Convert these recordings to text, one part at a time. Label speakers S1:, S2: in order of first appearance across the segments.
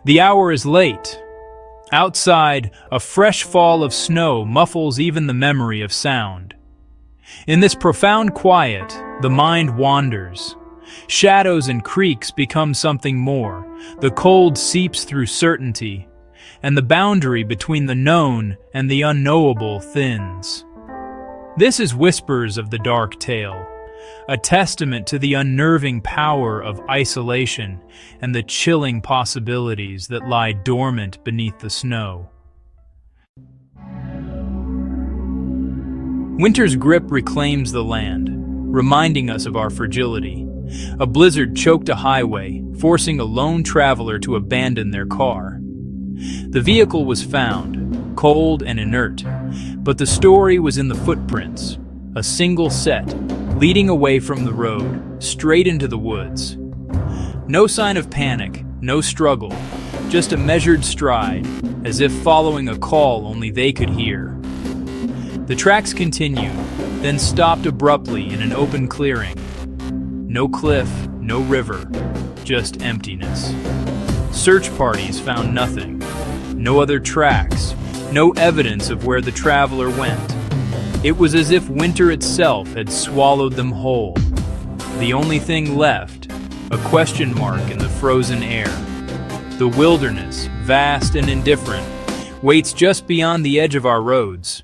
S1: The hour is late. Outside, a fresh fall of snow muffles even the memory of sound. In this profound quiet, the mind wanders. Shadows and creaks become something more. The cold seeps through certainty, and the boundary between the known and the unknowable thins. This is Whispers of the Dark Tale, a testament to the unnerving power of isolation and the chilling possibilities that lie dormant beneath the snow. Winter's grip reclaims the land, reminding us of our fragility. A blizzard choked a highway, forcing a lone traveler to abandon their car. The vehicle was found, cold and inert, but the story was in the footprints, a single set, leading away from the road, straight into the woods. No sign of panic, no struggle, just a measured stride, as if following a call only they could hear. The tracks continued, then stopped abruptly in an open clearing. No cliff, no river, just emptiness. Search parties found nothing. No other tracks, no evidence of where the traveler went. It was as if winter itself had swallowed them whole. The only thing left, a question mark in the frozen air. The wilderness, vast and indifferent, waits just beyond the edge of our roads.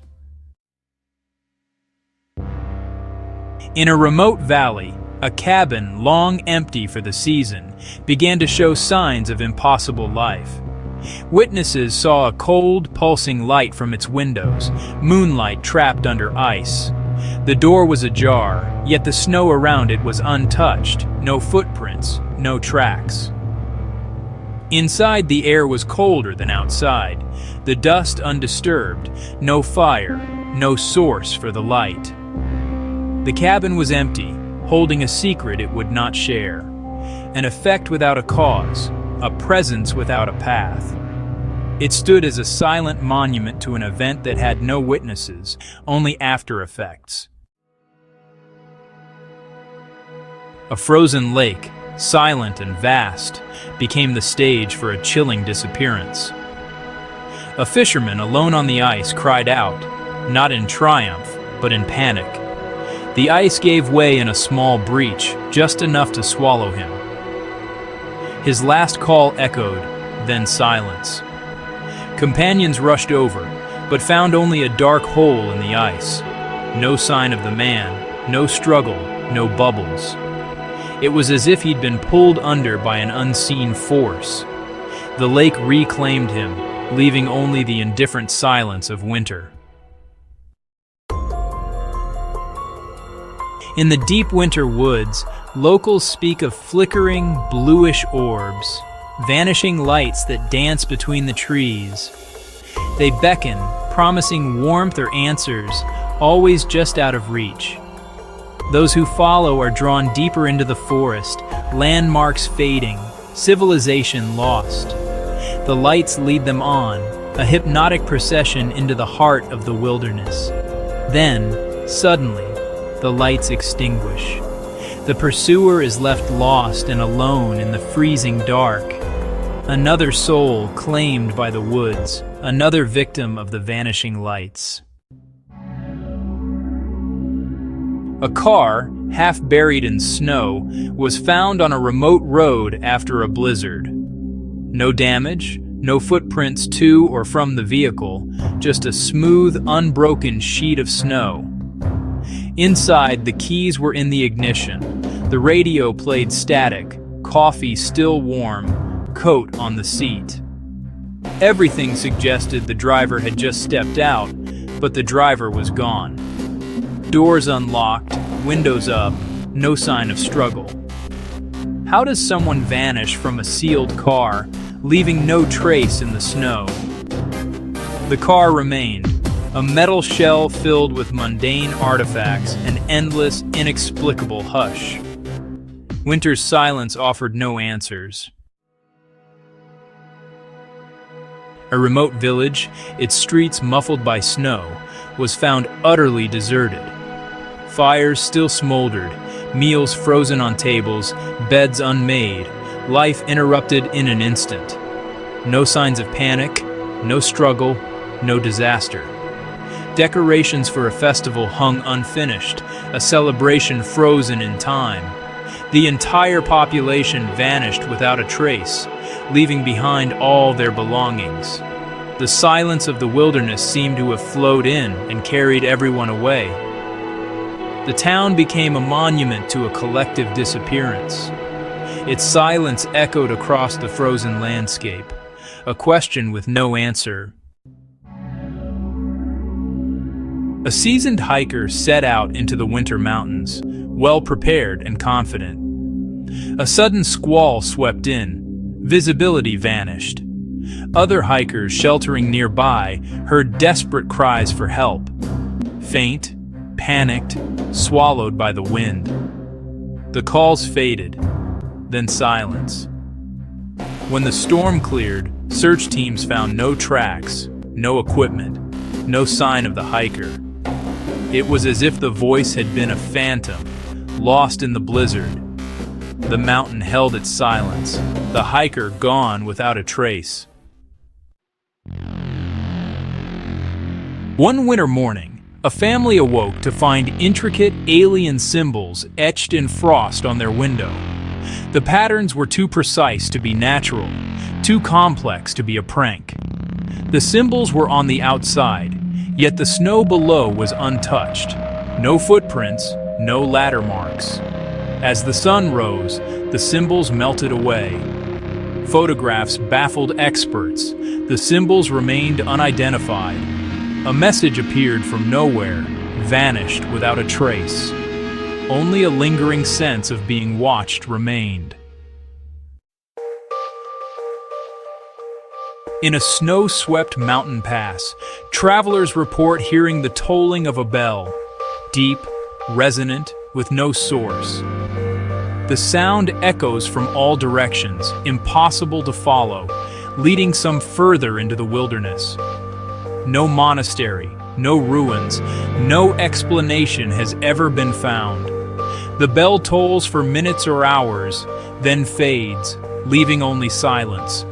S1: In a remote valley, a cabin, long empty for the season, began to show signs of impossible life. Witnesses saw a cold, pulsing light from its windows, moonlight trapped under ice. The door was ajar, yet the snow around it was untouched, no footprints, no tracks. Inside, the air was colder than outside, the dust undisturbed, no fire, no source for the light. The cabin was empty, holding a secret it would not share. An effect without a cause, a presence without a path. It stood as a silent monument to an event that had no witnesses, only after effects. A frozen lake, silent and vast, became the stage for a chilling disappearance. A fisherman alone on the ice cried out, not in triumph, but in panic. The ice gave way in a small breach, just enough to swallow him. His last call echoed, then silence. Companions rushed over, but found only a dark hole in the ice. No sign of the man, no struggle, no bubbles. It was as if he'd been pulled under by an unseen force. The lake reclaimed him, leaving only the indifferent silence of winter. In the deep winter woods, locals speak of flickering, bluish orbs, vanishing lights that dance between the trees. They beckon, promising warmth or answers, always just out of reach. Those who follow are drawn deeper into the forest, landmarks fading, civilization lost. The lights lead them on, a hypnotic procession into the heart of the wilderness. Then, suddenly, the lights extinguish. The pursuer is left lost and alone in the freezing dark. Another soul claimed by the woods, another victim of the vanishing lights. A car, half buried in snow, was found on a remote road after a blizzard. No damage, no footprints to or from the vehicle, just a smooth, unbroken sheet of snow. Inside, the keys were in the ignition. The radio played static, coffee still warm, coat on the seat. Everything suggested the driver had just stepped out, but the driver was gone. Doors unlocked, windows up, no sign of struggle. How does someone vanish from a sealed car, leaving no trace in the snow? The car remained. A metal shell filled with mundane artifacts, an endless, inexplicable hush. Winter's silence offered no answers. A remote village, its streets muffled by snow, was found utterly deserted. Fires still smoldered, meals frozen on tables, beds unmade, life interrupted in an instant. No signs of panic, no struggle, no disaster. Decorations for a festival hung unfinished, a celebration frozen in time. The entire population vanished without a trace, leaving behind all their belongings. The silence of the wilderness seemed to have flowed in and carried everyone away. The town became a monument to a collective disappearance. Its silence echoed across the frozen landscape, a question with no answer. A seasoned hiker set out into the winter mountains, well prepared and confident. A sudden squall swept in. Visibility vanished. Other hikers sheltering nearby heard desperate cries for help. Faint, panicked, swallowed by the wind. The calls faded, then silence. When the storm cleared, search teams found no tracks, no equipment, no sign of the hiker. It was as if the voice had been a phantom, lost in the blizzard. The mountain held its silence, the hiker gone without a trace. One winter morning, a family awoke to find intricate alien symbols etched in frost on their window. The patterns were too precise to be natural, too complex to be a prank. The symbols were on the outside, yet the snow below was untouched. No footprints, no ladder marks. As the sun rose, the symbols melted away. Photographs baffled experts. The symbols remained unidentified. A message appeared from nowhere, vanished without a trace. Only a lingering sense of being watched remained. In a snow-swept mountain pass, travelers report hearing the tolling of a bell, deep, resonant, with no source. The sound echoes from all directions, impossible to follow, leading some further into the wilderness. No monastery, no ruins, no explanation has ever been found. The bell tolls for minutes or hours, then fades, leaving only silence.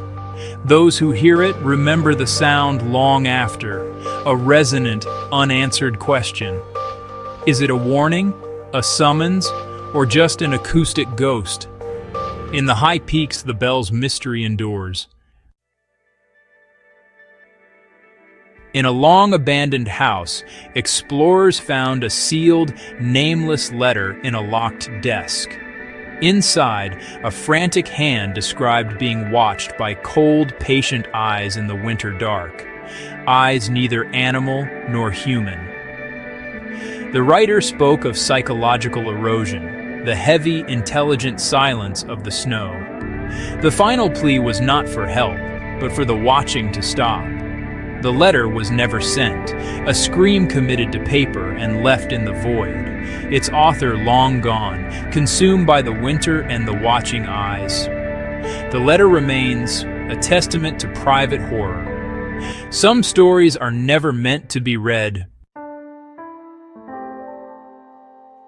S1: Those who hear it remember the sound long after, a resonant, unanswered question. Is it a warning, a summons, or just an acoustic ghost? In the high peaks, the bell's mystery endures. In a long-abandoned house, explorers found a sealed, nameless letter in a locked desk. Inside, a frantic hand described being watched by cold, patient eyes in the winter dark. Eyes neither animal nor human. The writer spoke of psychological erosion, the heavy, intelligent silence of the snow. The final plea was not for help, but for the watching to stop. The letter was never sent, a scream committed to paper and left in the void, its author long gone, consumed by the winter and the watching eyes. The letter remains a testament to private horror. Some stories are never meant to be read.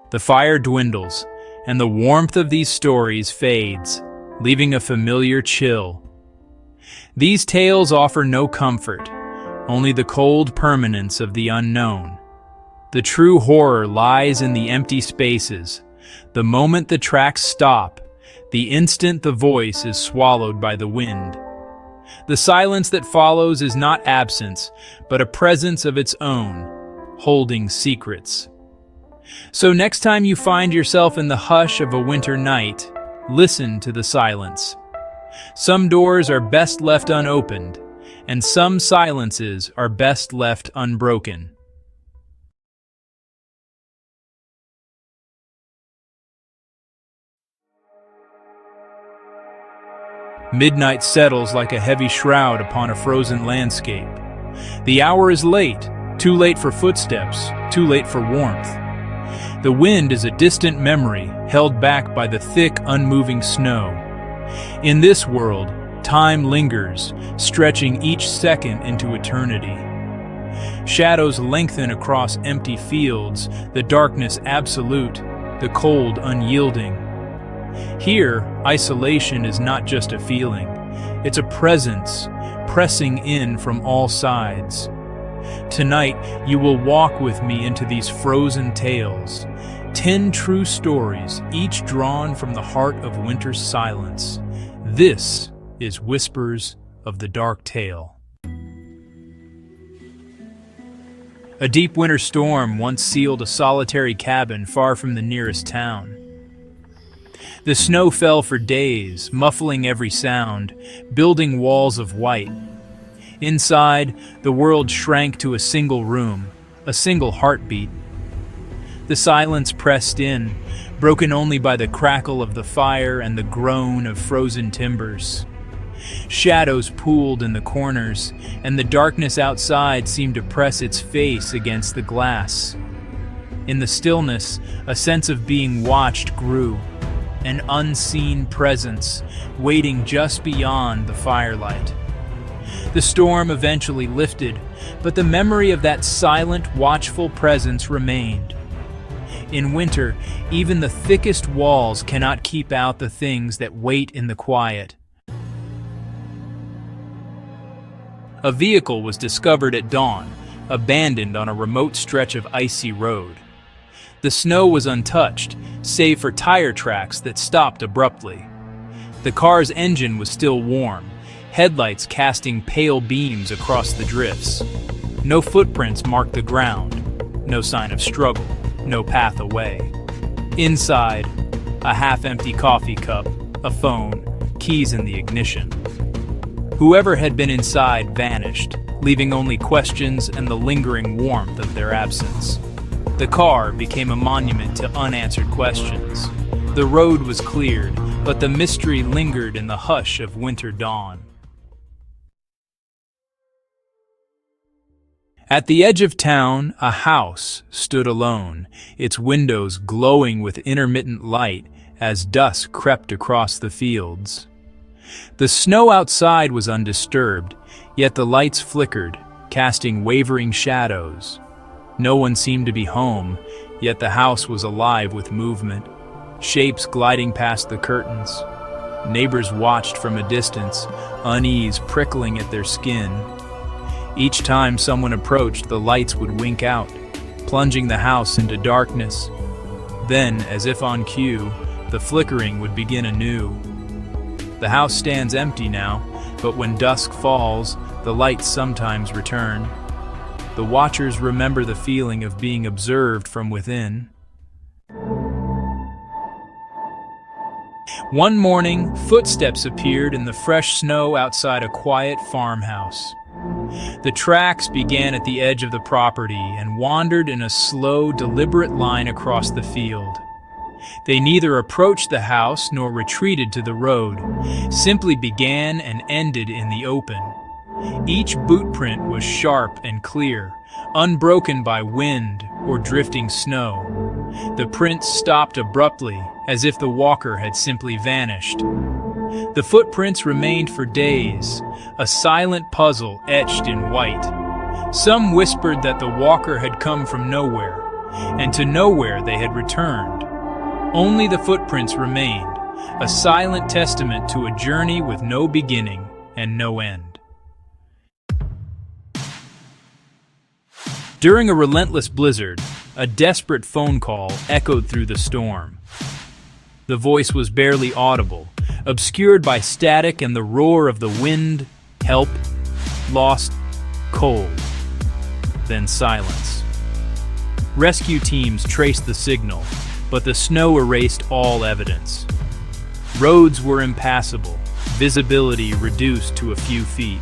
S1: The fire dwindles, and the warmth of these stories fades, leaving a familiar chill. These tales offer no comfort, only the cold permanence of the unknown. The true horror lies in the empty spaces, the moment the tracks stop, the instant the voice is swallowed by the wind. The silence that follows is not absence, but a presence of its own, holding secrets. So next time you find yourself in the hush of a winter night, listen to the silence. Some doors are best left unopened, and some silences are best left unbroken. Midnight settles like a heavy shroud upon a frozen landscape. The hour is late, too late for footsteps, too late for warmth. The wind is a distant memory held back by the thick, unmoving snow. In this world, time lingers, stretching each second into eternity. Shadows lengthen across empty fields, the darkness absolute, the cold unyielding. Here, isolation is not just a feeling, it's a presence, pressing in from all sides. Tonight, you will walk with me into these frozen tales, 10 true stories, each drawn from the heart of winter's silence. This is Whispers of the Dark Tale. A deep winter storm once sealed a solitary cabin far from the nearest town. The snow fell for days, muffling every sound, building walls of white. Inside, the world shrank to a single room, a single heartbeat. The silence pressed in, broken only by the crackle of the fire and the groan of frozen timbers. Shadows pooled in the corners, and the darkness outside seemed to press its face against the glass. In the stillness, a sense of being watched grew, an unseen presence waiting just beyond the firelight. The storm eventually lifted, but the memory of that silent, watchful presence remained. In winter, even the thickest walls cannot keep out the things that wait in the quiet. A vehicle was discovered at dawn, abandoned on a remote stretch of icy road. The snow was untouched, save for tire tracks that stopped abruptly. The car's engine was still warm, headlights casting pale beams across the drifts. No footprints marked the ground, no sign of struggle, no path away. Inside, a half-empty coffee cup, a phone, keys in the ignition. Whoever had been inside vanished, leaving only questions and the lingering warmth of their absence. The car became a monument to unanswered questions. The road was cleared, but the mystery lingered in the hush of winter dawn. At the edge of town, a house stood alone, its windows glowing with intermittent light as dusk crept across the fields. The snow outside was undisturbed, yet the lights flickered, casting wavering shadows. No one seemed to be home, yet the house was alive with movement, shapes gliding past the curtains. Neighbors watched from a distance, unease prickling at their skin. Each time someone approached, the lights would wink out, plunging the house into darkness. Then, as if on cue, the flickering would begin anew. The house stands empty now, but when dusk falls, the lights sometimes return. The watchers remember the feeling of being observed from within. One morning, footsteps appeared in the fresh snow outside a quiet farmhouse. The tracks began at the edge of the property and wandered in a slow, deliberate line across the field. They neither approached the house nor retreated to the road, simply began and ended in the open. Each boot print was sharp and clear, unbroken by wind or drifting snow. The prints stopped abruptly, as if the walker had simply vanished. The footprints remained for days, a silent puzzle etched in white. Some whispered that the walker had come from nowhere, and to nowhere they had returned. Only the footprints remained, a silent testament to a journey with no beginning and no end. During a relentless blizzard, a desperate phone call echoed through the storm. The voice was barely audible, obscured by static and the roar of the wind. Help, lost, cold. Then silence. Rescue teams traced the signal, but the snow erased all evidence. Roads were impassable, visibility reduced to a few feet.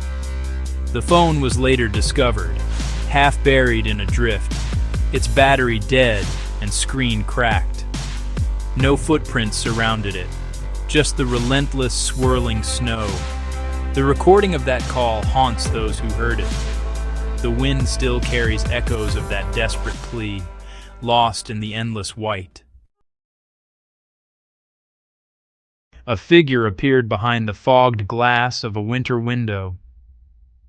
S1: The phone was later discovered, half buried in a drift, its battery dead and screen cracked. No footprints surrounded it, just the relentless swirling snow. The recording of that call haunts those who heard it. The wind still carries echoes of that desperate plea, lost in the endless white. A figure appeared behind the fogged glass of a winter window.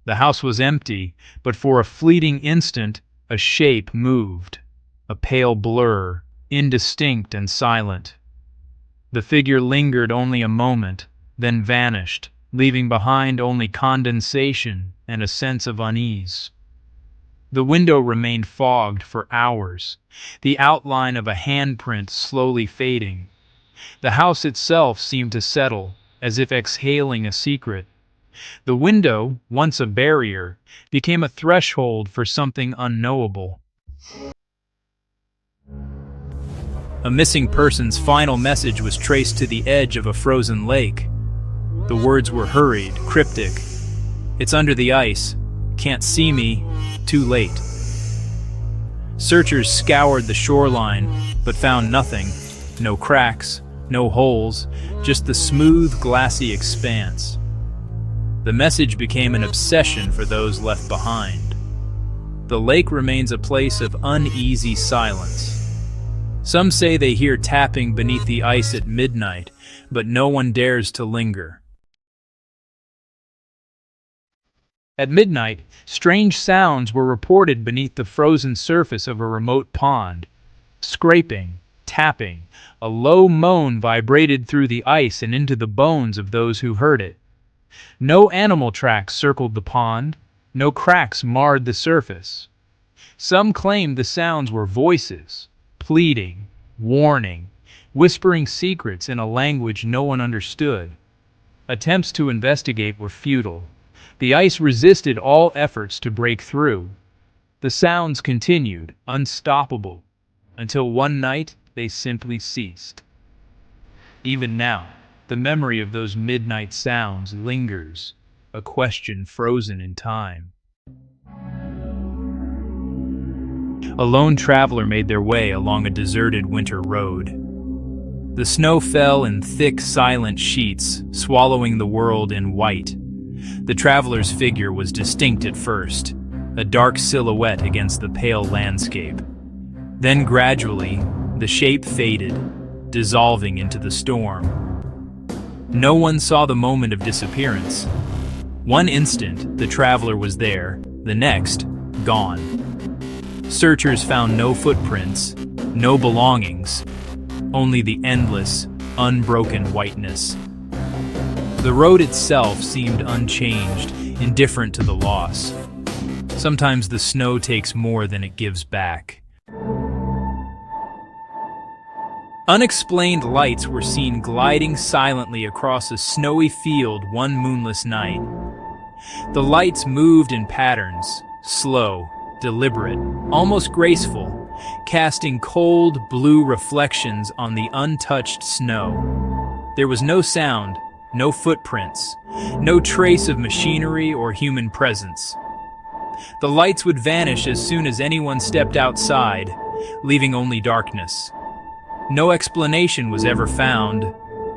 S1: The house was empty, but for a fleeting instant, a shape moved, a pale blur, indistinct and silent. The figure lingered only a moment, then vanished, leaving behind only condensation and a sense of unease. The window remained fogged for hours, the outline of a handprint slowly fading. The house itself seemed to settle, as if exhaling a secret. The window, once a barrier, became a threshold for something unknowable. A missing person's final message was traced to the edge of a frozen lake. The words were hurried, cryptic. "It's under the ice. Can't see me. Too late." Searchers scoured the shoreline, but found nothing. No cracks, no holes, just the smooth, glassy expanse. The message became an obsession for those left behind. The lake remains a place of uneasy silence. Some say they hear tapping beneath the ice at midnight, but no one dares to linger. At midnight, strange sounds were reported beneath the frozen surface of a remote pond. Scraping, tapping, a low moan vibrated through the ice and into the bones of those who heard it. No animal tracks circled the pond, no cracks marred the surface. Some claimed the sounds were voices, pleading, warning, whispering secrets in a language no one understood. Attempts to investigate were futile. The ice resisted all efforts to break through. The sounds continued, unstoppable, until one night they simply ceased. Even now, the memory of those midnight sounds lingers, a question frozen in time. A lone traveler made their way along a deserted winter road. The snow fell in thick, silent sheets, swallowing the world in white. The traveler's figure was distinct at first, a dark silhouette against the pale landscape. Then gradually, the shape faded, dissolving into the storm. No one saw the moment of disappearance. One instant, the traveler was there, the next, gone. Searchers found no footprints, no belongings, only the endless, unbroken whiteness. The road itself seemed unchanged, indifferent to the loss. Sometimes the snow takes more than it gives back. Unexplained lights were seen gliding silently across a snowy field one moonless night. The lights moved in patterns, slow, deliberate, almost graceful, casting cold, blue reflections on the untouched snow. There was no sound, no footprints, no trace of machinery or human presence. The lights would vanish as soon as anyone stepped outside, leaving only darkness. No explanation was ever found,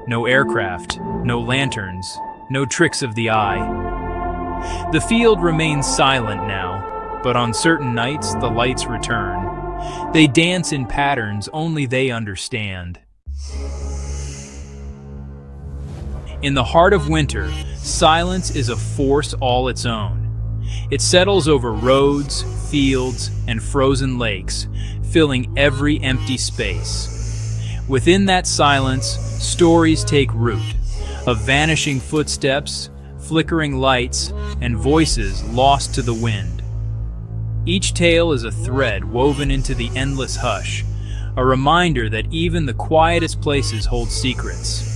S1: no aircraft, no lanterns, no tricks of the eye. The field remains silent now, but on certain nights the lights return. They dance in patterns only they understand. In the heart of winter, silence is a force all its own. It settles over roads, fields, and frozen lakes, filling every empty space. Within that silence, stories take root, of vanishing footsteps, flickering lights, and voices lost to the wind. Each tale is a thread woven into the endless hush, a reminder that even the quietest places hold secrets.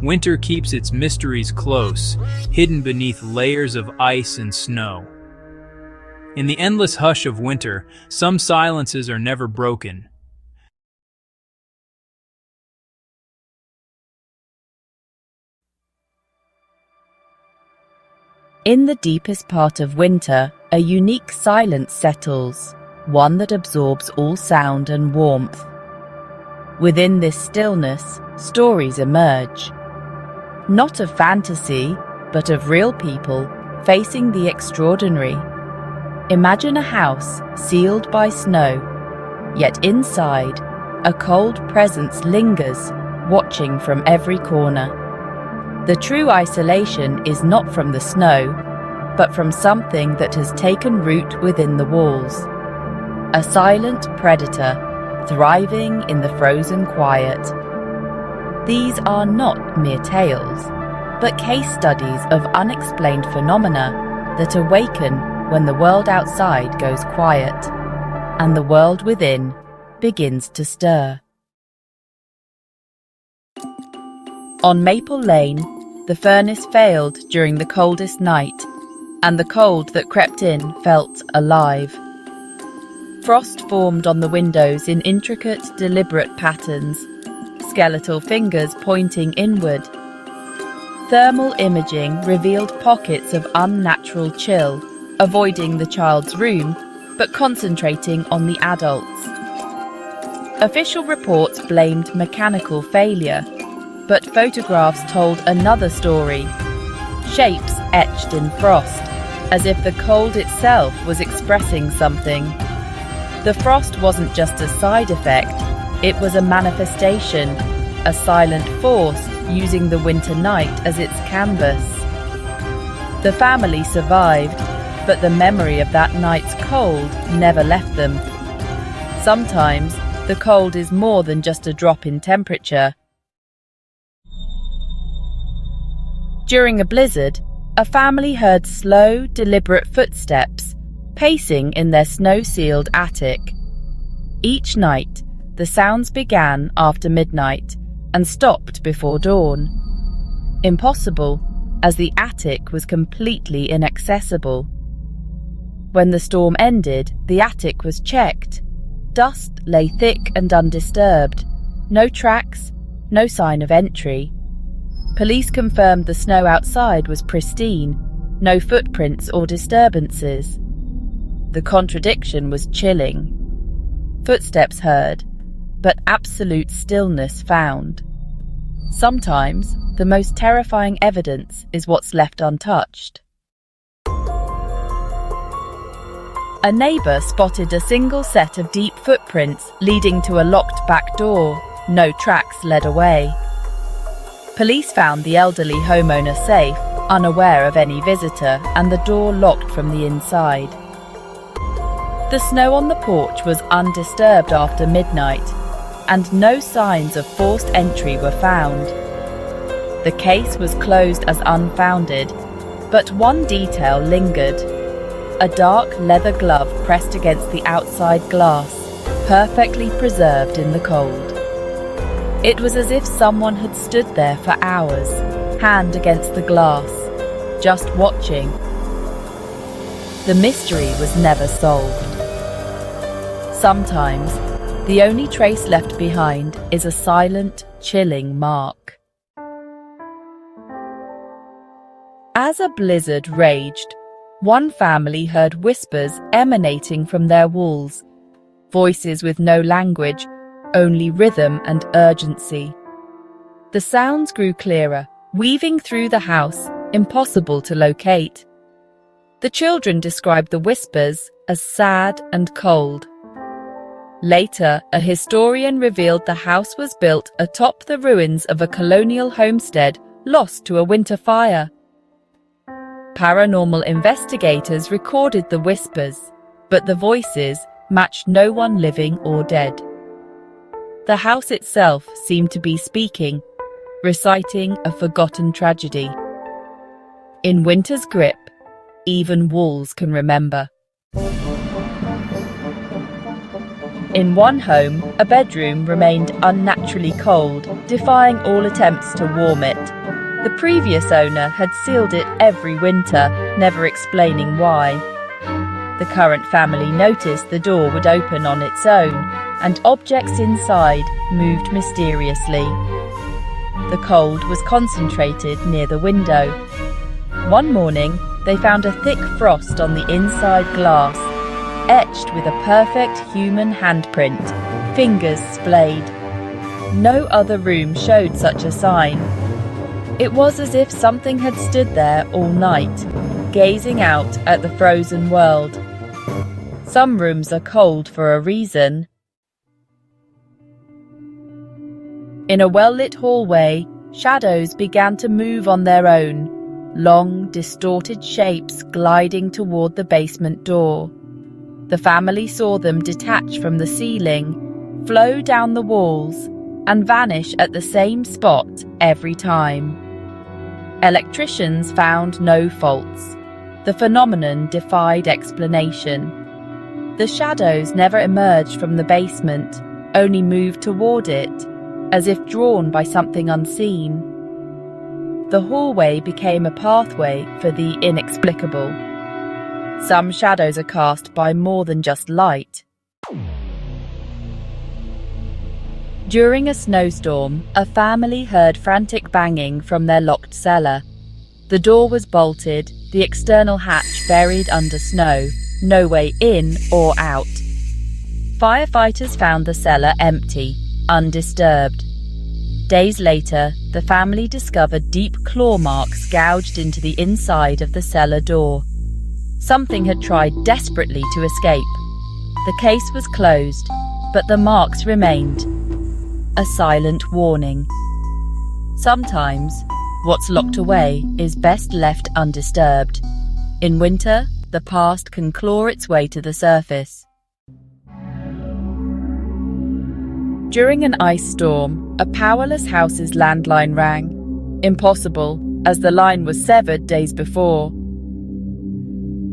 S1: Winter keeps its mysteries close, hidden beneath layers of ice and snow. In the endless hush of winter, some silences are never broken.
S2: In the deepest part of winter, a unique silence settles, one that absorbs all sound and warmth. Within this stillness, stories emerge. Not of fantasy, but of real people facing the extraordinary. Imagine a house sealed by snow, yet inside, a cold presence lingers, watching from every corner. The true isolation is not from the snow, but from something that has taken root within the walls. A silent predator, thriving in the frozen quiet. These are not mere tales, but case studies of unexplained phenomena that awaken when the world outside goes quiet and the world within begins to stir. On Maple Lane, the furnace failed during the coldest night, and the cold that crept in felt alive. Frost formed on the windows in intricate, deliberate patterns, skeletal fingers pointing inward. Thermal imaging revealed pockets of unnatural chill, avoiding the child's room, but concentrating on the adults. Official reports blamed mechanical failure, but photographs told another story. Shapes etched in frost, as if the cold itself was expressing something. The frost wasn't just a side effect, it was a manifestation, a silent force using the winter night as its canvas. The family survived, but the memory of that night's cold never left them. Sometimes, the cold is more than just a drop in temperature. During a blizzard, a family heard slow, deliberate footsteps pacing in their snow-sealed attic. Each night, the sounds began after midnight and stopped before dawn. Impossible, as the attic was completely inaccessible. When the storm ended, the attic was checked. Dust lay thick and undisturbed. No tracks, no sign of entry. Police confirmed the snow outside was pristine, no footprints or disturbances. The contradiction was chilling. Footsteps heard, but absolute stillness found. Sometimes, the most terrifying evidence is what's left untouched. A neighbour spotted a single set of deep footprints leading to a locked back door. No tracks led away. Police found the elderly homeowner safe, unaware of any visitor, and the door locked from the inside. The snow on the porch was undisturbed after midnight, and no signs of forced entry were found. The case was closed as unfounded, but one detail lingered. A dark leather glove pressed against the outside glass, perfectly preserved in the cold. It was as if someone had stood there for hours, hand against the glass, just watching. The mystery was never solved. Sometimes, the only trace left behind is a silent, chilling mark. As a blizzard raged, one family heard whispers emanating from their walls, voices with no language, only rhythm and urgency. The sounds grew clearer, weaving through the house, impossible to locate. The children described the whispers as sad and cold. Later, a historian revealed the house was built atop the ruins of a colonial homestead lost to a winter fire. Paranormal investigators recorded the whispers, but the voices matched no one living or dead. The house itself seemed to be speaking, reciting a forgotten tragedy. In winter's grip, even walls can remember. In one home, a bedroom remained unnaturally cold, defying all attempts to warm it. The previous owner had sealed it every winter, never explaining why. The current family noticed the door would open on its own, and objects inside moved mysteriously. The cold was concentrated near the window. One morning, they found a thick frost on the inside glass, etched with a perfect human handprint, fingers splayed. No other room showed such a sign. It was as if something had stood there all night, gazing out at the frozen world. Some rooms are cold for a reason. In a well-lit hallway, shadows began to move on their own, long, distorted shapes gliding toward the basement door. The family saw them detach from the ceiling, flow down the walls, and vanish at the same spot every time. Electricians found no faults. The phenomenon defied explanation. The shadows never emerged from the basement, only moved toward it, as if drawn by something unseen. The hallway became a pathway for the inexplicable. Some shadows are cast by more than just light. During a snowstorm, a family heard frantic banging from their locked cellar. The door was bolted, the external hatch buried under snow, no way in or out. Firefighters found the cellar empty, undisturbed. Days later, the family discovered deep claw marks gouged into the inside of the cellar door. Something had tried desperately to escape. The case was closed, but the marks remained. A silent warning. Sometimes, what's locked away is best left undisturbed. In winter, the past can claw its way to the surface. During an ice storm, a powerless house's landline rang. Impossible, as the line was severed days before.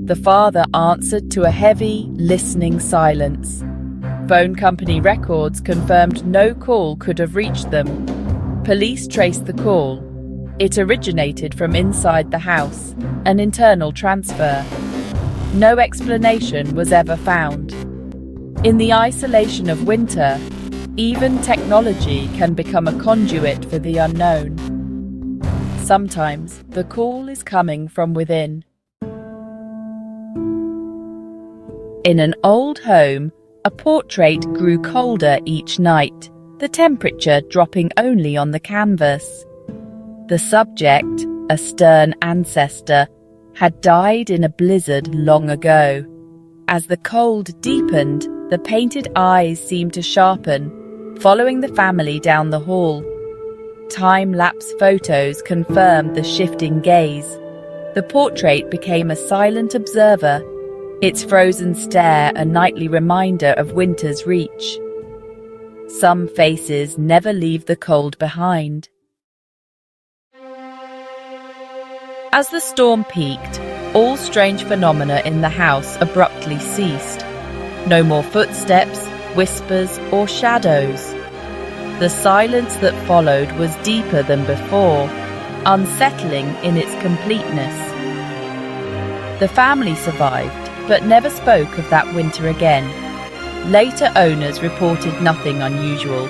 S2: The father answered to a heavy, listening silence. Phone company records confirmed no call could have reached them. Police traced the call. It originated from inside the house, an internal transfer. No explanation was ever found. In the isolation of winter, even technology can become a conduit for the unknown. Sometimes the call is coming from within. In an old home, a portrait grew colder each night, the temperature dropping only on the canvas. The subject, a stern ancestor, had died in a blizzard long ago. As the cold deepened, the painted eyes seemed to sharpen, following the family down the hall. Time-lapse photos confirmed the shifting gaze. The portrait became a silent observer, its frozen stare a nightly reminder of winter's reach. Some faces never leave the cold behind. As the storm peaked, all strange phenomena in the house abruptly ceased. No more footsteps, whispers, or shadows. The silence that followed was deeper than before, unsettling in its completeness. The family survived, but never spoke of that winter again. Later owners reported nothing unusual.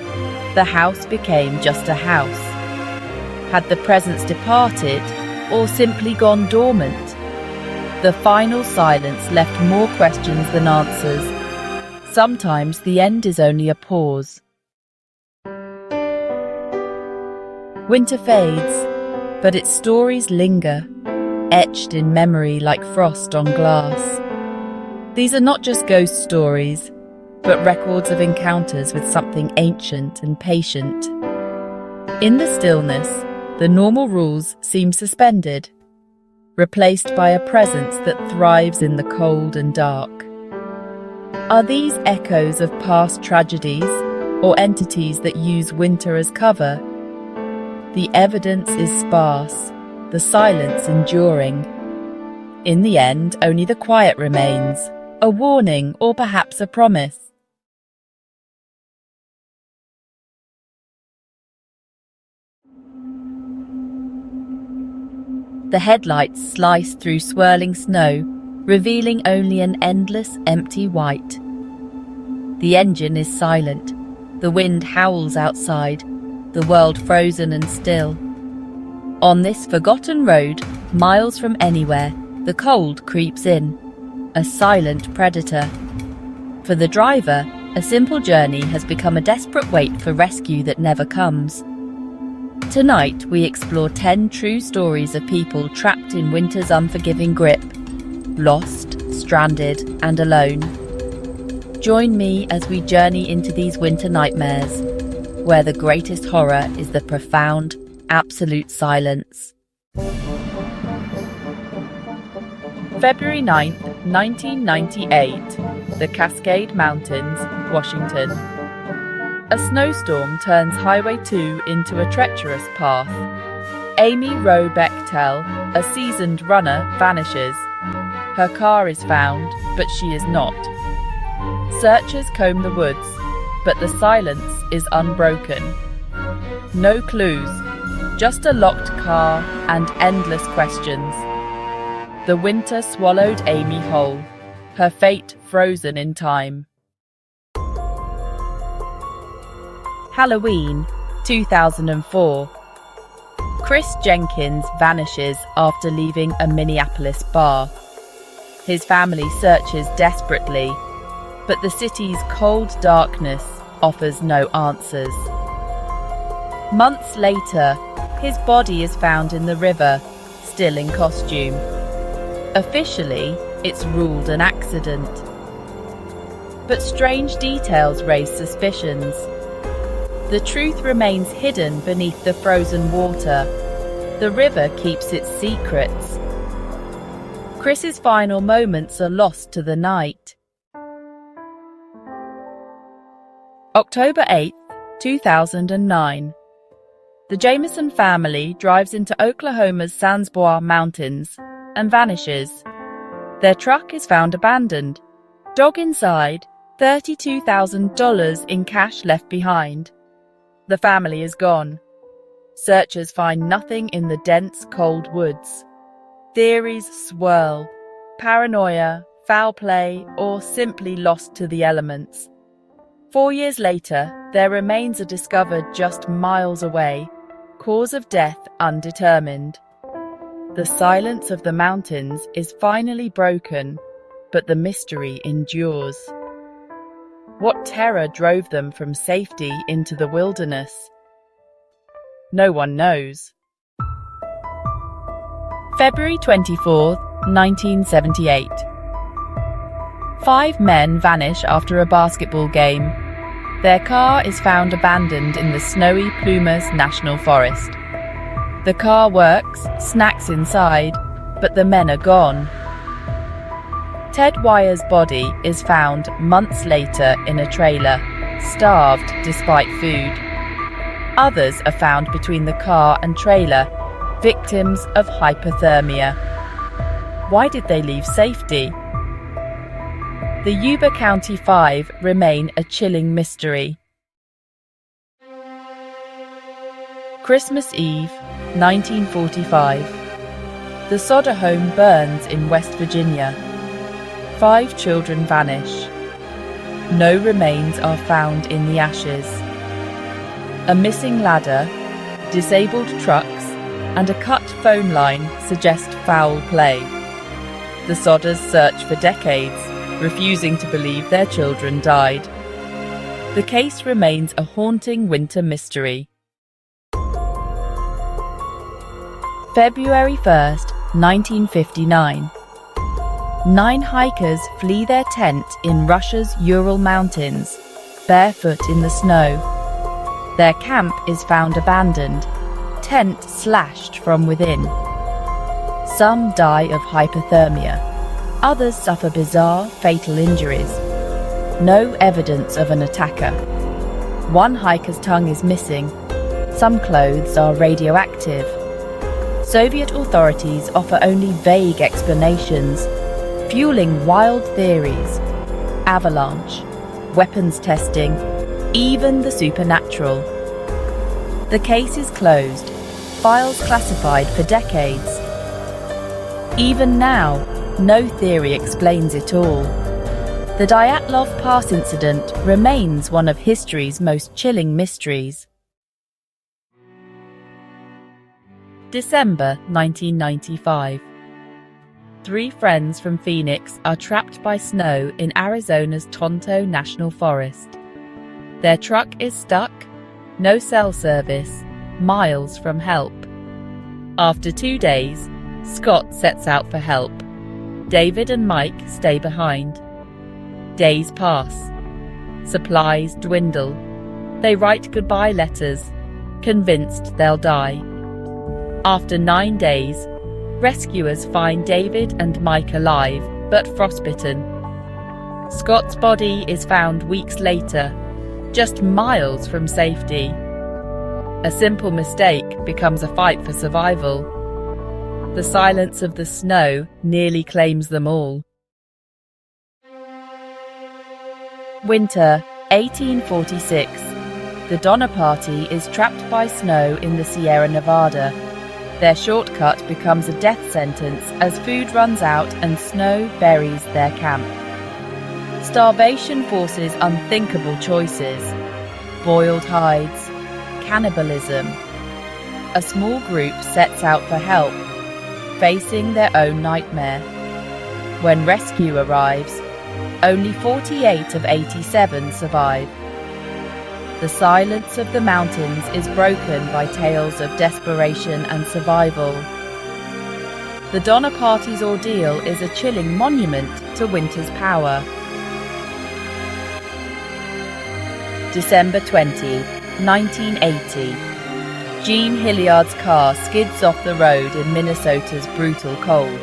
S2: The house became just a house. Had the presence departed, or simply gone dormant? The final silence left more questions than answers. Sometimes the end is only a pause. Winter fades, but its stories linger, etched in memory like frost on glass. These are not just ghost stories, but records of encounters with something ancient and patient. In the stillness, the normal rules seem suspended, replaced by a presence that thrives in the cold and dark. Are these echoes of past tragedies, or entities that use winter as cover? The evidence is sparse, the silence enduring. In the end, only the quiet remains, a warning or perhaps a promise. The headlights slice through swirling snow, revealing only an endless empty white. The engine is silent. The wind howls outside, the world frozen and still. On this forgotten road, miles from anywhere, the cold creeps in, a silent predator. For the driver, a simple journey has become a desperate wait for rescue that never comes. Tonight, we explore 10 true stories of people trapped in winter's unforgiving grip, lost, stranded, and alone. Join me as we journey into these winter nightmares, where the greatest horror is the profound, absolute silence. February 9th, 1998, the Cascade Mountains, Washington. A snowstorm turns Highway 2 into a treacherous path. Amy Rowe Bechtel, a seasoned runner, vanishes. Her car is found, but she is not. Searchers comb the woods, but the silence is unbroken. No clues, just a locked car and endless questions. The winter swallowed Amy whole, her fate frozen in time. Halloween, 2004. Chris Jenkins vanishes after leaving a Minneapolis bar. His family searches desperately, but the city's cold darkness offers no answers. Months later, his body is found in the river, still in costume. Officially, it's ruled an accident. But strange details raise suspicions. The truth remains hidden beneath the frozen water. The river keeps its secrets. Chris's final moments are lost to the night. October 8th, 2009. The Jameson family drives into Oklahoma's Sans Bois Mountains and vanishes. Their truck is found abandoned. Dog inside, $32,000 in cash left behind. The family is gone. Searchers find nothing in the dense, cold woods. Theories swirl. Paranoia, foul play, or simply lost to the elements. 4 years later, their remains are discovered just miles away. Cause of death undetermined. The silence of the mountains is finally broken, but the mystery endures. What terror drove them from safety into the wilderness? No one knows. February 24, 1978. 5 men vanish after a basketball game. Their car is found abandoned in the snowy Plumas National Forest. The car works, snacks inside, but the men are gone. Ted Wyer's body is found months later in a trailer, starved despite food. Others are found between the car and trailer, victims of hypothermia. Why did they leave safety? The Yuba County Five remain a chilling mystery. Christmas Eve, 1945. The Sodder home burns in West Virginia. 5 children vanish. No remains are found in the ashes. A missing ladder, disabled trucks, and a cut phone line suggest foul play. The Sodders search for decades, refusing to believe their children died. The case remains a haunting winter mystery. February 1st, 1959. 9 hikers flee their tent in Russia's Ural Mountains, barefoot in the snow. Their camp is found abandoned, tent slashed from within. Some die of hypothermia. Others suffer bizarre, fatal injuries. No evidence of an attacker. One hiker's tongue is missing. Some clothes are radioactive. Soviet authorities offer only vague explanations, fueling wild theories. Avalanche, weapons testing, even the supernatural. The case is closed, files classified for decades. Even now, no theory explains it all. The Dyatlov Pass incident remains one of history's most chilling mysteries. December 1995. 3 friends from Phoenix are trapped by snow in Arizona's Tonto National Forest. Their truck is stuck, no cell service, miles from help. After 2 days, Scott sets out for help. David and Mike stay behind. Days pass. Supplies dwindle. They write goodbye letters, convinced they'll die. After 9 days, rescuers find David and Mike alive, but frostbitten. Scott's body is found weeks later, just miles from safety. A simple mistake becomes a fight for survival. The silence of the snow nearly claims them all. Winter, 1846. The Donner Party is trapped by snow in the Sierra Nevada. Their shortcut becomes a death sentence as food runs out and snow buries their camp. Starvation forces unthinkable choices: boiled hides, cannibalism. A small group sets out for help, facing their own nightmare. When rescue arrives, only 48 of 87 survive. The silence of the mountains is broken by tales of desperation and survival. The Donner Party's ordeal is a chilling monument to winter's power. December 20, 1980. Jean Hilliard's car skids off the road in Minnesota's brutal cold.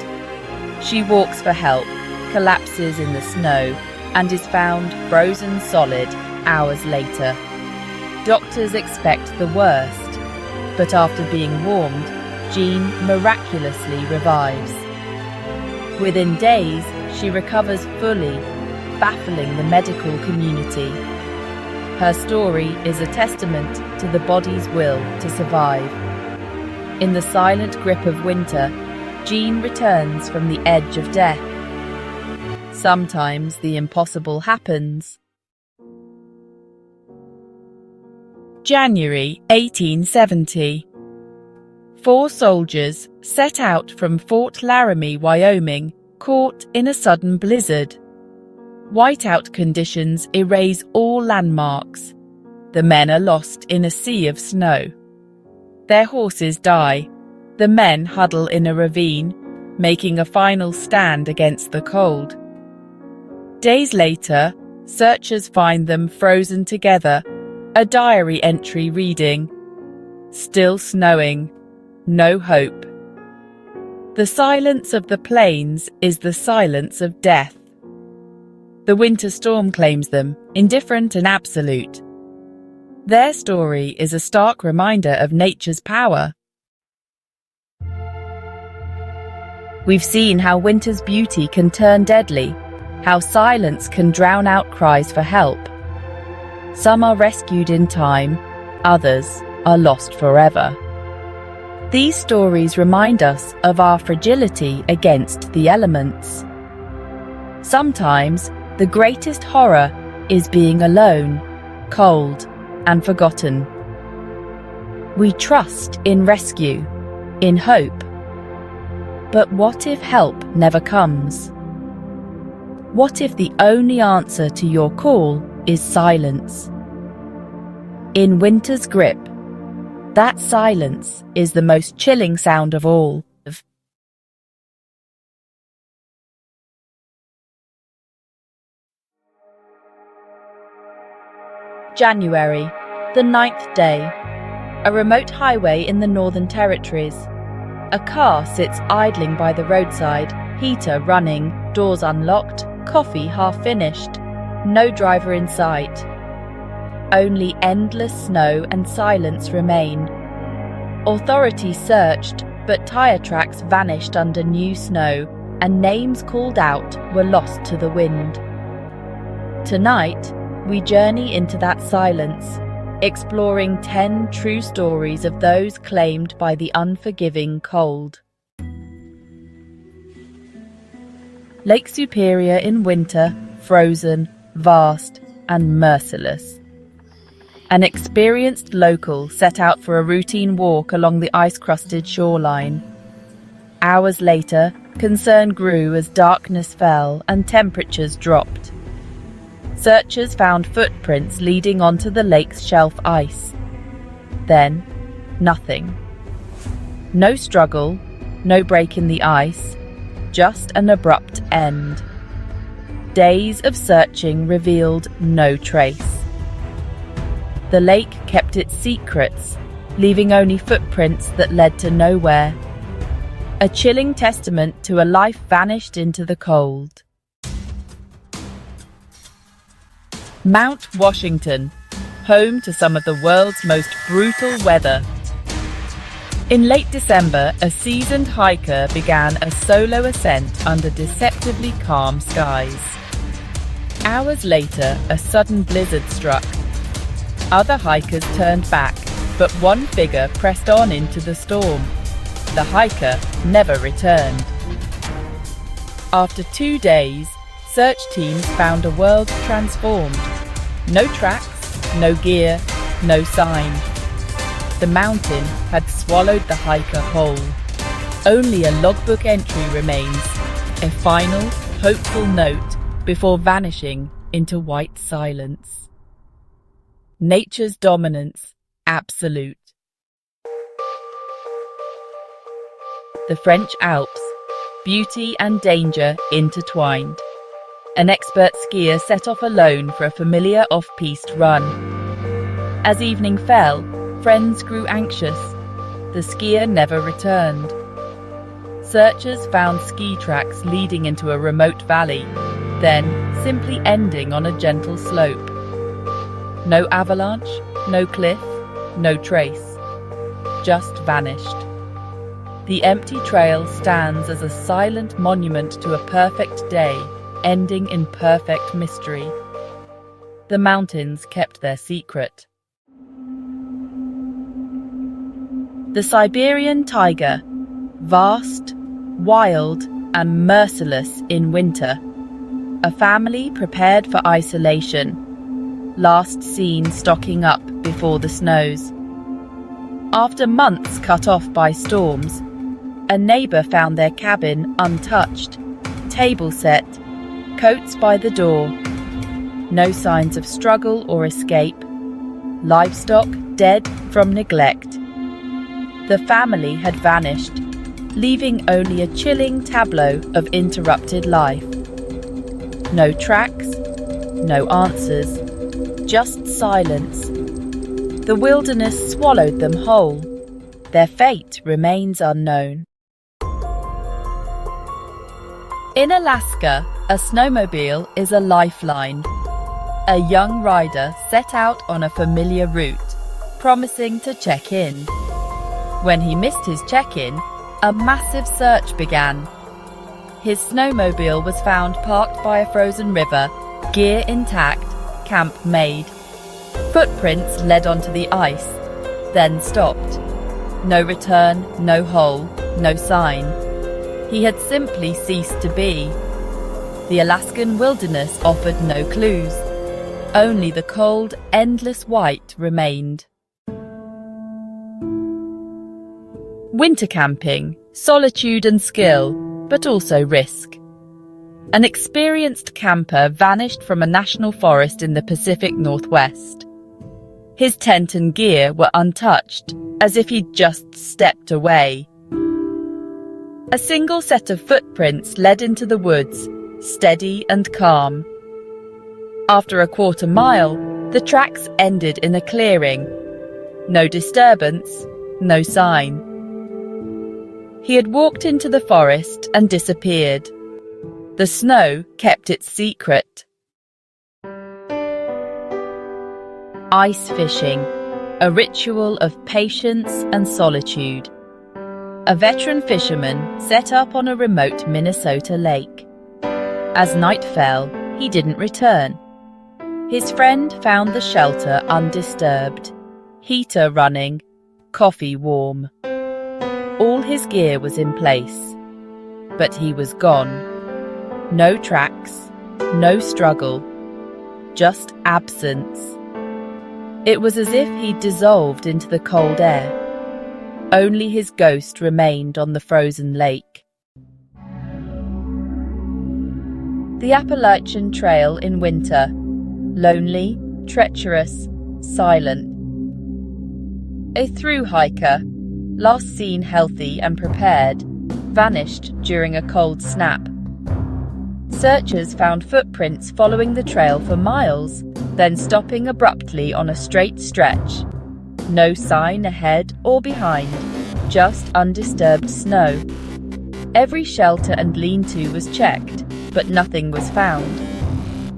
S2: She walks for help, collapses in the snow, and is found frozen solid hours later. Doctors expect the worst, but after being warmed, Jean miraculously revives. Within days, she recovers fully, baffling the medical community. Her story is a testament to the body's will to survive. In the silent grip of winter, Jean returns from the edge of death. Sometimes the impossible happens. January 1870. 4 soldiers set out from Fort Laramie, Wyoming, caught in a sudden blizzard. Whiteout conditions erase all landmarks. The men are lost in a sea of snow. Their horses die. The men huddle in a ravine, making a final stand against the cold. Days later, searchers find them frozen together, a diary entry reading, "Still snowing, no hope." The silence of the plains is the silence of death. The winter storm claims them, indifferent and absolute. Their story is a stark reminder of nature's power. We've seen how winter's beauty can turn deadly, how silence can drown out cries for help. Some are rescued in time, others are lost forever. These stories remind us of our fragility against the elements. Sometimes the greatest horror is being alone, cold, and forgotten. We trust in rescue, in hope. But what if help never comes? What if the only answer to your call is silence? In winter's grip, that silence is the most chilling sound of all. January, the 9th day. A remote highway in the Northern Territories. A car sits idling by the roadside, heater running, doors unlocked, coffee half finished. No driver in sight. Only endless snow and silence remain. Authorities searched, but tire tracks vanished under new snow, and names called out were lost to the wind. Tonight, we journey into that silence, exploring 10 true stories of those claimed by the unforgiving cold. Lake Superior in winter, frozen, vast, and merciless. An experienced local set out for a routine walk along the ice-crusted shoreline. Hours later, concern grew as darkness fell and temperatures dropped. Searchers found footprints leading onto the lake's shelf ice. Then, nothing. No struggle, no break in the ice, just an abrupt end. Days of searching revealed no trace. The lake kept its secrets, leaving only footprints that led to nowhere. A chilling testament to a life vanished into the cold. Mount Washington, home to some of the world's most brutal weather. In late December, a seasoned hiker began a solo ascent under deceptively calm skies. Hours later, a sudden blizzard struck. Other hikers turned back, but one figure pressed on into the storm. The hiker never returned. After 2 days, search teams found a world transformed. No tracks, no gear, no sign. The mountain had swallowed the hiker whole. Only a logbook entry remains, a final, hopeful note before vanishing into white silence. Nature's dominance, absolute. The French Alps, beauty and danger intertwined. An expert skier set off alone for a familiar off-piste run. As evening fell, friends grew anxious. The skier never returned. Searchers found ski tracks leading into a remote valley, then simply ending on a gentle slope. No avalanche, no cliff, no trace. Just vanished. The empty trail stands as a silent monument to a perfect day, ending in perfect mystery. The mountains kept their secret. The Siberian tiger, vast, wild, and merciless in winter. A family prepared for isolation, last seen stocking up before the snows. After months cut off by storms, a neighbour found their cabin untouched, table set, coats by the door. No signs of struggle or escape. Livestock dead from neglect. The family had vanished, leaving only a chilling tableau of interrupted life. No tracks, no answers, just silence. The wilderness swallowed them whole. Their fate remains unknown. In Alaska, a snowmobile is a lifeline. A young rider set out on a familiar route, promising to check in. When he missed his check-in, a massive search began. His snowmobile was found parked by a frozen river, gear intact, camp made. Footprints led onto the ice, then stopped. No return, no hole, no sign. He had simply ceased to be. The Alaskan wilderness offered no clues. Only the cold, endless white remained. Winter camping, solitude and skill, but also risk. An experienced camper vanished from a national forest in the Pacific Northwest. His tent and gear were untouched, as if he'd just stepped away. A single set of footprints led into the woods, steady and calm. After a quarter mile, the tracks ended in a clearing. No disturbance, no sign. He had walked into the forest and disappeared. The snow kept its secret. Ice fishing, a ritual of patience and solitude. A veteran fisherman set up on a remote Minnesota lake. As night fell, he didn't return. His friend found the shelter undisturbed, heater running, coffee warm. All his gear was in place, but he was gone. No tracks, no struggle, just absence. It was as if he'd dissolved into the cold air. Only his ghost remained on the frozen lake. The Appalachian Trail in winter. Lonely, treacherous, silent. A through hiker, last seen healthy and prepared, vanished during a cold snap. Searchers found footprints following the trail for miles, then stopping abruptly on a straight stretch. No sign ahead or behind, just undisturbed snow. Every shelter and lean-to was checked, but nothing was found.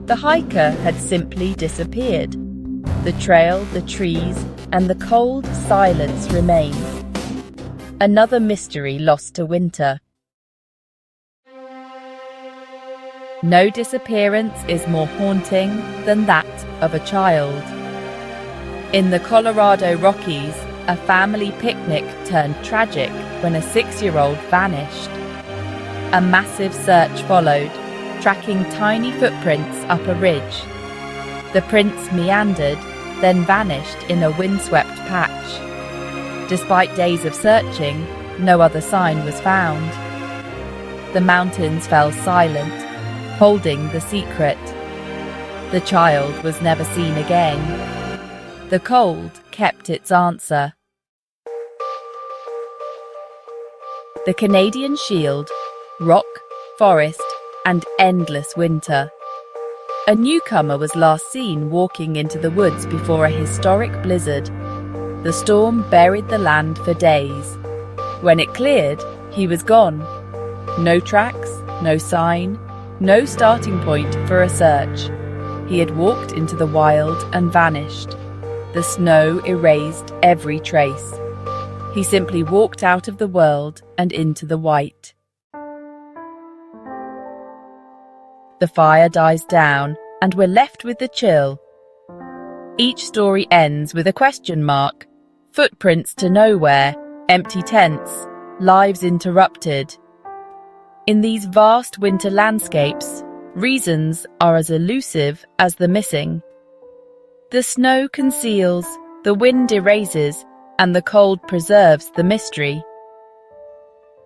S2: The hiker had simply disappeared. The trail, the trees, and the cold silence remain. Another mystery lost to winter. No disappearance is more haunting than that of a child. In the Colorado Rockies, a family picnic turned tragic when a 6-year-old vanished. A massive search followed, tracking tiny footprints up a ridge. The prints meandered, then vanished in a windswept patch. Despite days of searching, no other sign was found. The mountains fell silent, holding the secret. The child was never seen again. The cold kept its answer. The Canadian Shield, rock, forest, and endless winter. A newcomer was last seen walking into the woods before a historic blizzard. The storm buried the land for days. When it cleared, he was gone. No tracks, no sign, no starting point for a search. He had walked into the wild and vanished. The snow erased every trace. He simply walked out of the world and into the white. The fire dies down, and we're left with the chill. Each story ends with a question mark. Footprints to nowhere, empty tents, lives interrupted. In these vast winter landscapes, reasons are as elusive as the missing. The snow conceals, the wind erases, and the cold preserves the mystery.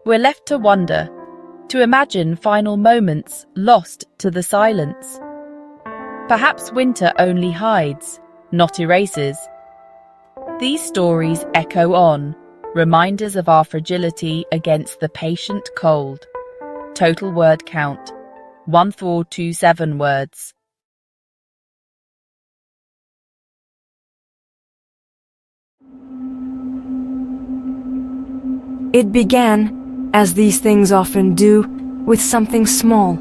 S2: We're left to wonder, to imagine final moments lost to the silence. Perhaps winter only hides, not erases. These stories echo on, reminders of our fragility against the patient cold. Total word count, 1427 words.
S3: It began, as these things often do, with something small.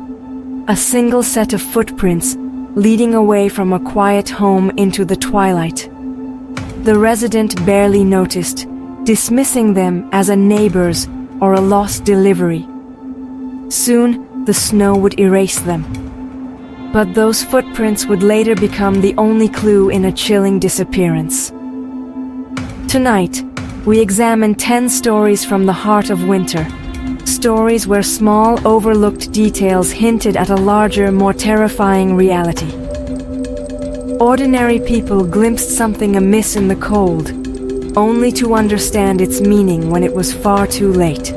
S3: A single set of footprints leading away from a quiet home into the twilight. The resident barely noticed, dismissing them as a neighbor's or a lost delivery. Soon, the snow would erase them. But those footprints would later become the only clue in a chilling disappearance. Tonight, we examine 10 stories from the heart of winter. Stories where small, overlooked details hinted at a larger, more terrifying reality. Ordinary people glimpsed something amiss in the cold, only to understand its meaning when it was far too late.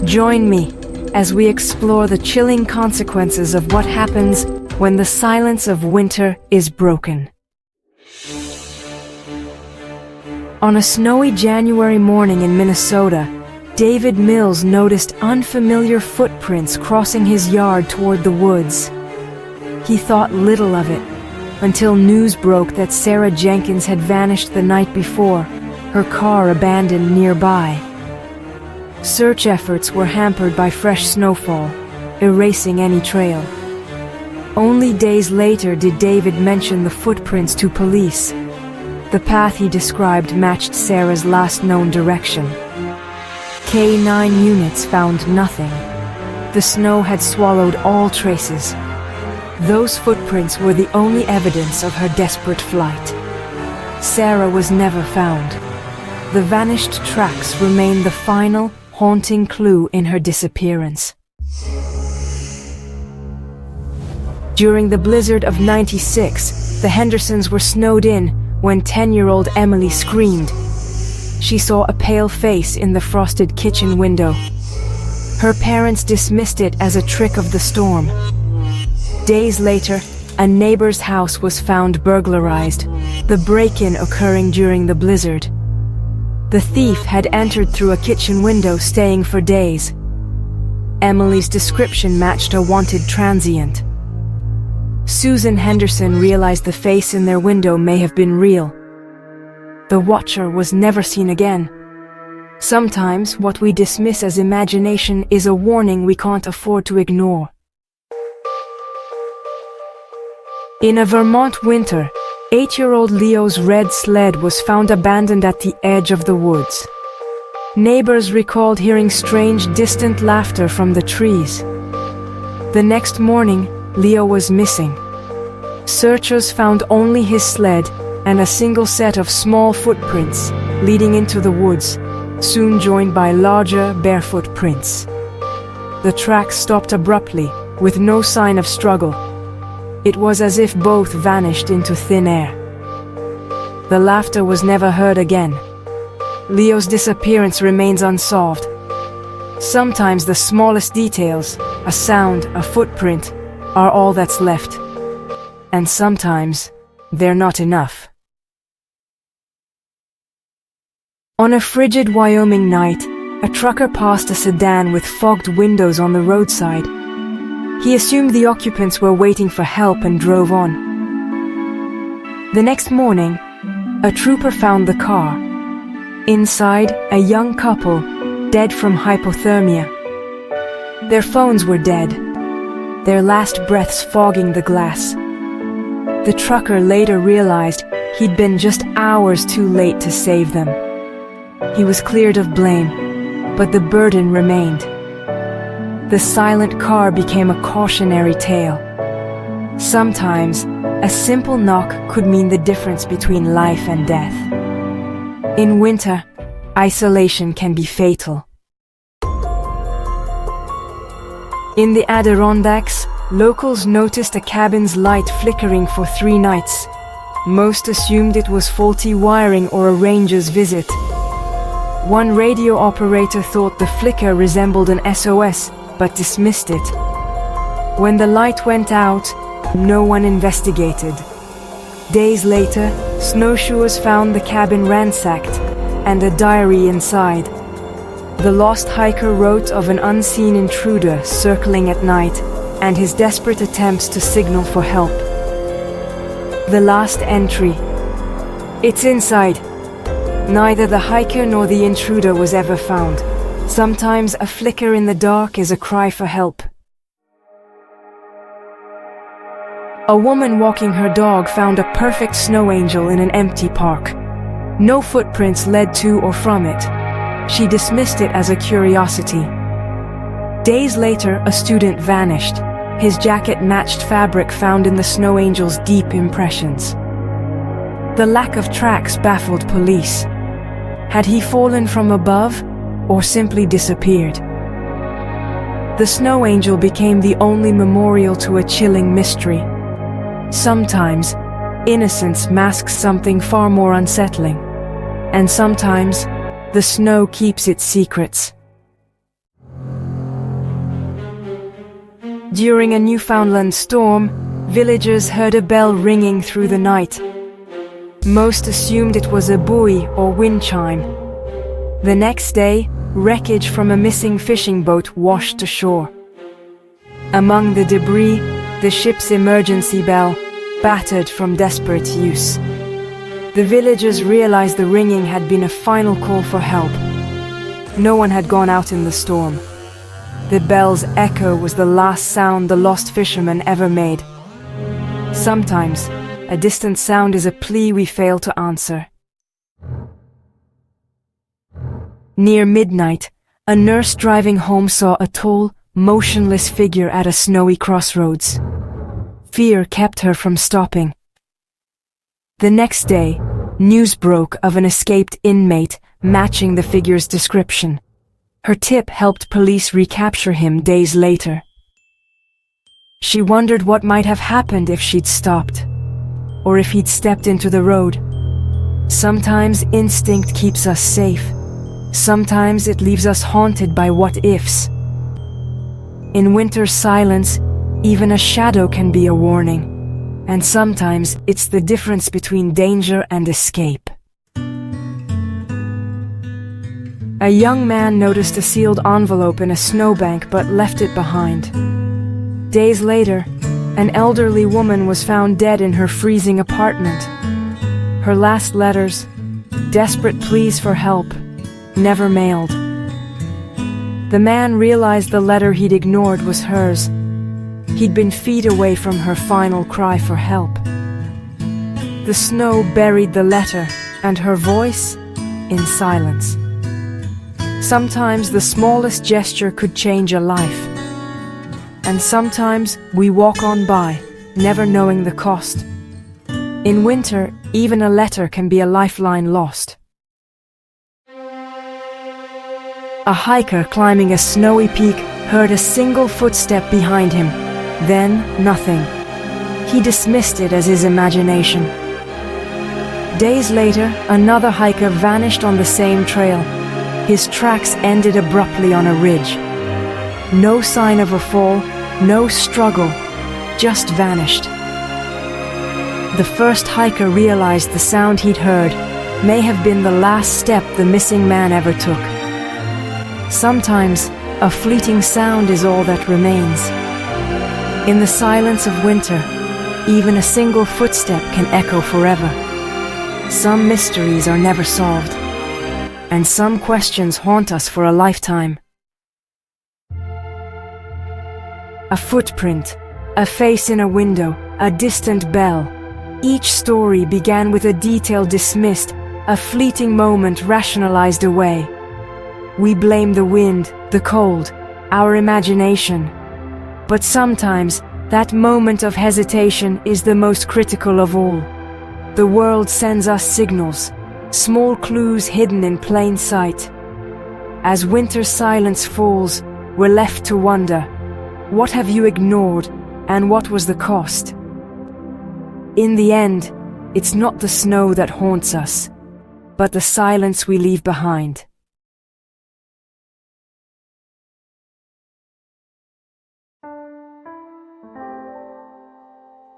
S3: Join me as we explore the chilling consequences of what happens when the silence of winter is broken. On a snowy January morning in Minnesota, David Mills noticed unfamiliar footprints crossing his yard toward the woods. He thought little of it, until news broke that Sarah Jenkins had vanished the night before, her car abandoned nearby. Search efforts were hampered by fresh snowfall, erasing any trail. Only days later did David mention the footprints to police. The path he described matched Sarah's last known direction. K9 units found nothing. The snow had swallowed all traces. Those footprints were the only evidence of her desperate flight. Sarah was never found. The vanished tracks remained the final, haunting clue in her disappearance. During the blizzard of '96, the Hendersons were snowed in when 10-year-old Emily screamed. She saw a pale face in the frosted kitchen window. Her parents dismissed it as a trick of the storm. Days later, a neighbor's house was found burglarized, the break-in occurring during the blizzard. The thief had entered through a kitchen window, staying for days. Emily's description matched a wanted transient. Susan Henderson realized the face in their window may have been real. The watcher was never seen again. Sometimes what we dismiss as imagination is a warning we can't afford to ignore. In a Vermont winter, 8-year-old Leo's red sled was found abandoned at the edge of the woods. Neighbors recalled hearing strange, distant laughter from the trees. The next morning, Leo was missing. Searchers found only his sled and a single set of small footprints leading into the woods, soon joined by larger, barefoot prints. The tracks stopped abruptly, with no sign of struggle. It was as if both vanished into thin air. The laughter was never heard again. Leo's disappearance remains unsolved. Sometimes the smallest details, a sound, a footprint, are all that's left. And sometimes, they're not enough. On a frigid Wyoming night, a trucker passed a sedan with fogged windows on the roadside. He assumed the occupants were waiting for help and drove on. The next morning, a trooper found the car. Inside, a young couple, dead from hypothermia. Their phones were dead, their last breaths fogging the glass. The trucker later realized he'd been just hours too late to save them. He was cleared of blame, but the burden remained. The silent car became a cautionary tale. Sometimes, a simple knock could mean the difference between life and death. In winter, isolation can be fatal. In the Adirondacks, locals noticed a cabin's light flickering for 3 nights. Most assumed it was faulty wiring or a ranger's visit. One radio operator thought the flicker resembled an SOS, but dismissed it. When the light went out, no one investigated. Days later, snowshoers found the cabin ransacked, and a diary inside. The lost hiker wrote of an unseen intruder circling at night, and his desperate attempts to signal for help. The last entry. It's inside. Neither the hiker nor the intruder was ever found. Sometimes a flicker in the dark is a cry for help. A woman walking her dog found a perfect snow angel in an empty park. No footprints led to or from it. She dismissed it as a curiosity. Days later, a student vanished. His jacket matched fabric found in the snow angel's deep impressions. The lack of tracks baffled police. Had he fallen from above, or simply disappeared? The snow angel became the only memorial to a chilling mystery. Sometimes, innocence masks something far more unsettling. And sometimes, the snow keeps its secrets. During a Newfoundland storm, villagers heard a bell ringing through the night. Most assumed it was a buoy or wind chime. The next day, wreckage from a missing fishing boat washed ashore. Among the debris, the ship's emergency bell, battered from desperate use. The villagers realized the ringing had been a final call for help. No one had gone out in the storm. The bell's echo was the last sound the lost fisherman ever made. Sometimes, a distant sound is a plea we fail to answer. Near midnight, a nurse driving home saw a tall, motionless figure at a snowy crossroads. Fear kept her from stopping. The next day, news broke of an escaped inmate matching the figure's description. Her tip helped police recapture him days later. She wondered what might have happened if she'd stopped, or if he'd stepped into the road. Sometimes instinct keeps us safe. Sometimes it leaves us haunted by what-ifs. In winter's silence, even a shadow can be a warning. And sometimes it's the difference between danger and escape. A young man noticed a sealed envelope in a snowbank but left it behind. Days later, an elderly woman was found dead in her freezing apartment. Her last letters, desperate pleas for help, never mailed. The man realized the letter he'd ignored was hers. He'd been feet away from her final cry for help. The snow buried the letter, and her voice in silence. Sometimes the smallest gesture could change a life. And sometimes we walk on by, never knowing the cost. In winter, even a letter can be a lifeline lost. A hiker climbing a snowy peak heard a single footstep behind him, then nothing. He dismissed it as his imagination. Days later, another hiker vanished on the same trail. His tracks ended abruptly on a ridge. No sign of a fall, no struggle, just vanished. The first hiker realized the sound he'd heard may have been the last step the missing man ever took. Sometimes, a fleeting sound is all that remains. In the silence of winter, even a single footstep can echo forever. Some mysteries are never solved, and some questions haunt us for a lifetime. A footprint, a face in a window, a distant bell. Each story began with a detail dismissed, a fleeting moment rationalized away. We blame the wind, the cold, our imagination. But sometimes, that moment of hesitation is the most critical of all. The world sends us signals, small clues hidden in plain sight. As winter's silence falls, we're left to wonder, what have you ignored, and what was the cost? In the end, it's not the snow that haunts us, but the silence we leave behind.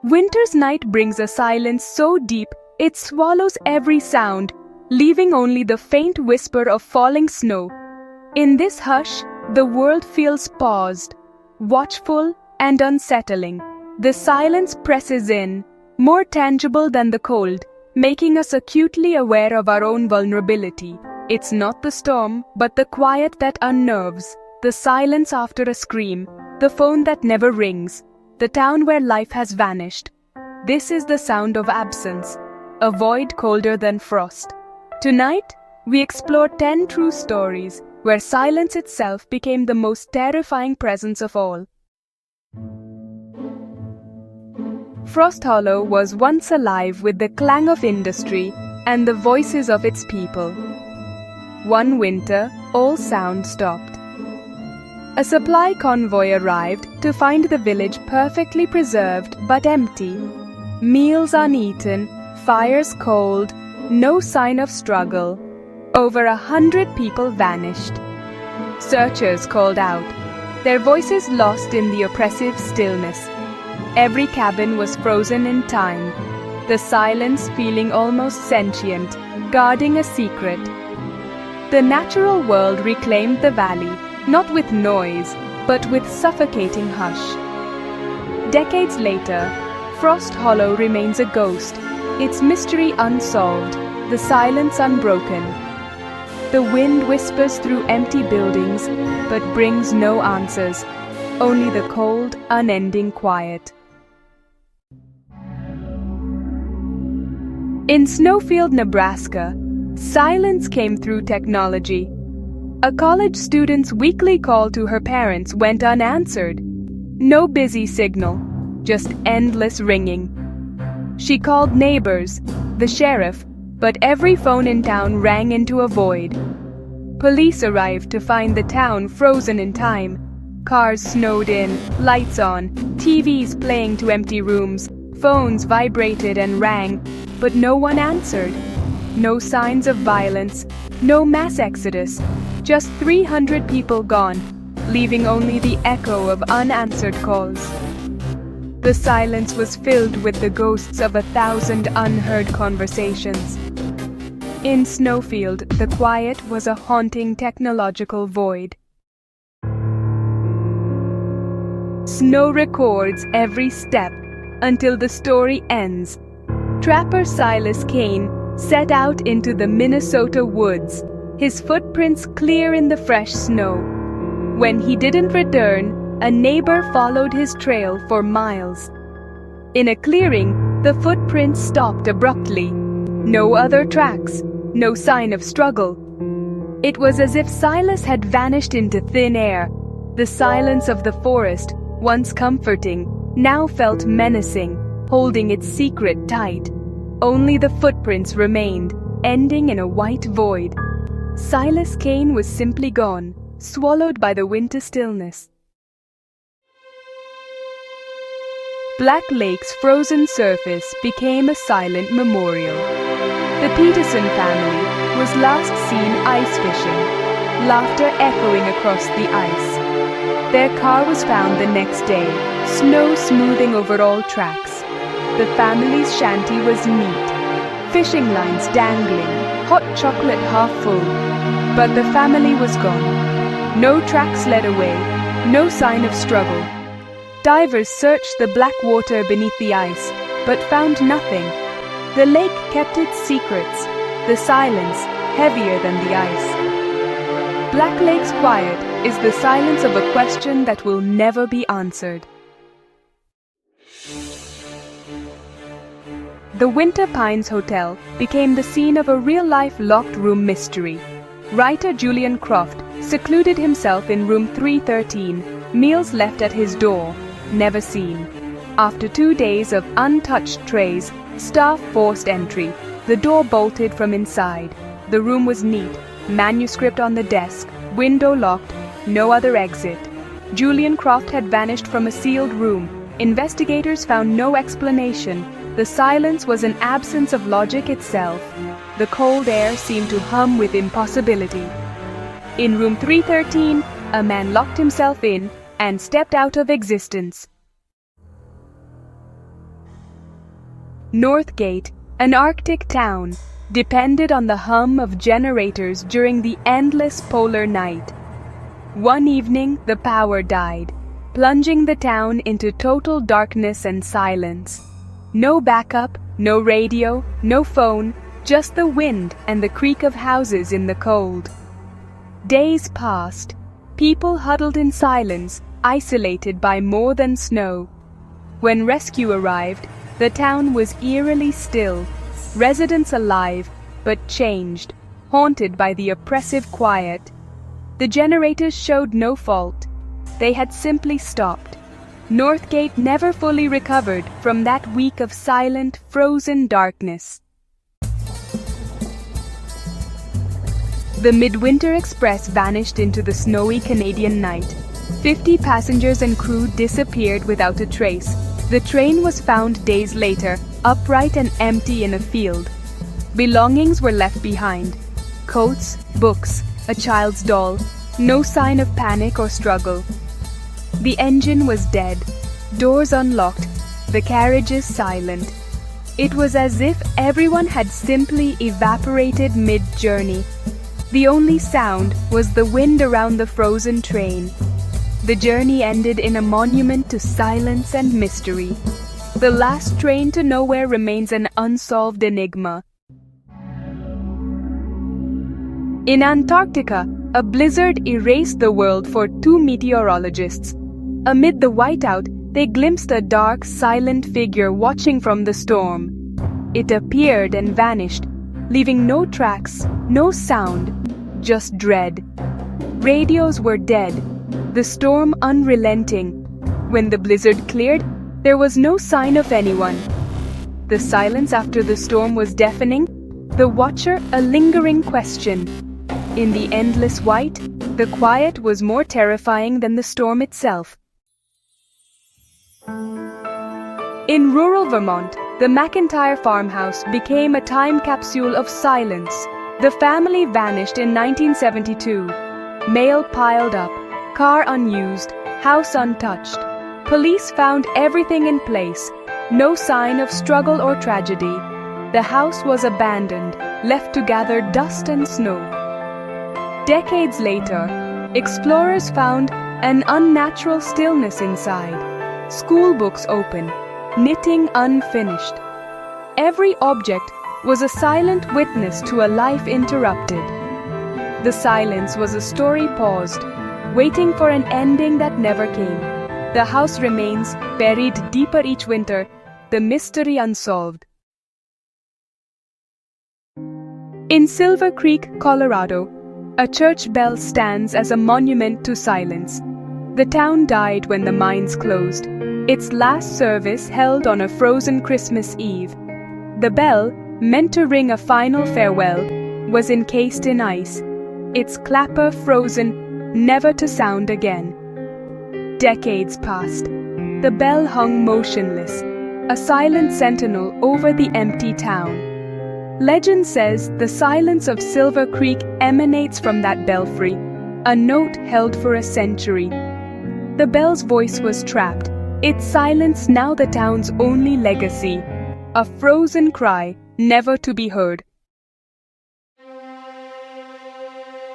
S4: Winter's night brings a silence so deep it swallows every sound, leaving only the faint whisper of falling snow. In this hush, the world feels paused, watchful and unsettling. The silence presses in, more tangible than the cold, making us acutely aware of our own vulnerability. It's not the storm, but the quiet that unnerves, the silence after a scream, the phone that never rings, the town where life has vanished. This is the sound of absence, a void colder than frost. Tonight, we explore 10 true stories where silence itself became the most terrifying presence of all. Frost Hollow was once alive with the clang of industry and the voices of its people. One winter, all sound stopped. A supply convoy arrived to find the village perfectly preserved but empty. Meals uneaten, fires cold, no sign of struggle. Over 100 people vanished. Searchers called out, their voices lost in the oppressive stillness. Every cabin was frozen in time, the silence feeling almost sentient, guarding a secret. The natural world reclaimed the valley, not with noise, but with suffocating hush. Decades later, Frost Hollow remains a ghost, its mystery unsolved, the silence unbroken. The wind whispers through empty buildings, but brings no answers, only the cold, unending quiet. In Snowfield, Nebraska, silence came through technology. A college student's weekly call to her parents went unanswered. No busy signal, just endless ringing. She called neighbors, the sheriff, but every phone in town rang into a void. Police arrived to find the town frozen in time. Cars snowed in, lights on, TVs playing to empty rooms, phones vibrated and rang, but no one answered. No signs of violence, no mass exodus, just 300 people gone, leaving only the echo of unanswered calls. The silence was filled with the ghosts of 1,000 unheard conversations. In Snowfield, the quiet was a haunting technological void. Snow records every step until the story ends. Trapper Silas Kane set out into the Minnesota woods, his footprints clear in the fresh snow. When he didn't return, a neighbor followed his trail for miles. In a clearing, The footprints stopped abruptly. No other tracks, no sign of struggle. It was as if Silas had vanished into thin air. The silence of the forest, once comforting, now felt menacing, holding its secret tight. Only the footprints remained, ending in a white void. Silas Kane was simply gone, swallowed by the winter stillness. Black Lake's frozen surface became a silent memorial. The Peterson family was last seen ice fishing, laughter echoing across the ice. Their car was found the next day, snow smoothing over all tracks. The family's shanty was neat, fishing lines dangling, hot chocolate half full. But the family was gone. No tracks led away, no sign of struggle. Divers searched the black water beneath the ice, but found nothing. The lake kept its secrets, the silence heavier than the ice. Black Lake's quiet is the silence of a question that will never be answered. The Winter Pines Hotel became the scene of a real-life locked room mystery. Writer Julian Croft secluded himself in room 313, meals left at his door, never seen. After 2 days of untouched trays, staff forced entry. The door bolted from inside. The room was neat, manuscript on the desk, window locked, no other exit. Julian Croft had vanished from a sealed room. Investigators found no explanation. The silence was an absence of logic itself. The cold air seemed to hum with impossibility. In room 313, a man locked himself in and stepped out of existence. Northgate, an Arctic town, depended on the hum of generators during the endless polar night. One evening, the power died, plunging the town into total darkness and silence. No backup, no radio, no phone, just the wind and the creak of houses in the cold. Days passed. People huddled in silence, isolated by more than snow. When rescue arrived, the town was eerily still, residents alive, but changed, haunted by the oppressive quiet. The generators showed no fault. They had simply stopped. Northgate never fully recovered from that week of silent, frozen darkness. The Midwinter Express vanished into the snowy Canadian night. 50 passengers and crew disappeared without a trace. The train was found days later, upright and empty in a field. Belongings were left behind. Coats, books, a child's doll. No sign of panic or struggle. The engine was dead. Doors unlocked. The carriages silent. It was as if everyone had simply evaporated mid-journey. The only sound was the wind around the frozen train. The journey ended in a monument to silence and mystery. The last train to nowhere remains an unsolved enigma. In Antarctica, a blizzard erased the world for 2 meteorologists. Amid the whiteout, they glimpsed a dark, silent figure watching from the storm. It appeared and vanished, leaving no tracks, no sound, just dread. Radios were dead, the storm unrelenting. When the blizzard cleared, there was no sign of anyone. The silence after the storm was deafening, the watcher a lingering question. In the endless white, the quiet was more terrifying than the storm itself. In rural Vermont, the McIntyre farmhouse became a time capsule of silence. The family vanished in 1972. Mail piled up, car unused, house untouched. Police found everything in place, no sign of struggle or tragedy. The house was abandoned, left to gather dust and snow. Decades later, explorers found an unnatural stillness inside. School books open, knitting unfinished. Every object was a silent witness to a life interrupted. The silence was a story paused, waiting for an ending that never came. The house remains, buried deeper each winter, the mystery unsolved. In Silver Creek, Colorado, a church bell stands as a monument to silence. The town died when the mines closed. Its last service held on a frozen Christmas Eve. The bell, meant to ring a final farewell, was encased in ice, its clapper frozen, never to sound again. Decades passed. The bell hung motionless, a silent sentinel over the empty town. Legend says the silence of Silver Creek emanates from that belfry, a note held for a century. The bell's voice was trapped, its silence now the town's only legacy, a frozen cry never to be heard.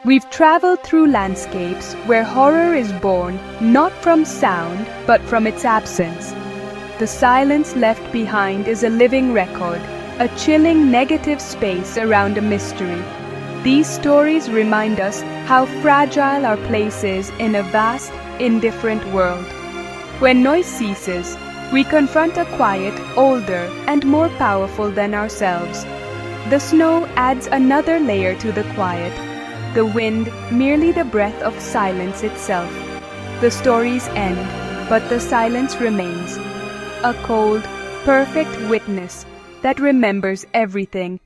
S4: We've traveled through landscapes where horror is born not from sound but from its absence. The silence left behind is a living record, a chilling negative space around a mystery. These stories remind us how fragile our place is in a vast, indifferent world. When noise ceases, we confront a quiet, older, and more powerful than ourselves. The snow adds another layer to the quiet, the wind merely the breath of silence itself. The stories end, but the silence remains, a cold, perfect witness that remembers everything